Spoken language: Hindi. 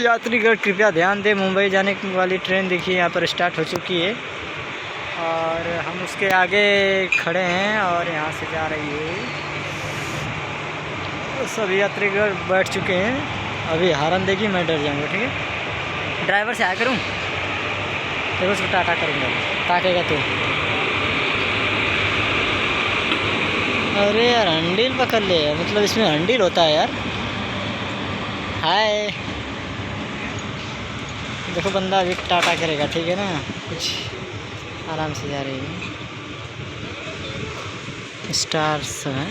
यात्रीगण कृपया ध्यान दें, मुंबई जाने वाली ट्रेन देखिए यहाँ पर स्टार्ट हो चुकी है और हम उसके आगे खड़े हैं और यहाँ से जा रही है। सभी यात्रीगण बैठ चुके हैं। अभी हॉर्न देगी मैं डर जाऊँगा। ठीक है, ड्राइवर से आया करूँ तो उसको टाटा करूँगा, ताकेगा तो। अरे यार हंडिल पकड़ ले, मतलब इसमें हंडिल होता है यार। हाय, देखो बंदा अभी टाटा करेगा। ठीक है ना, कुछ आराम से जा रही है। स्टार्स हैं।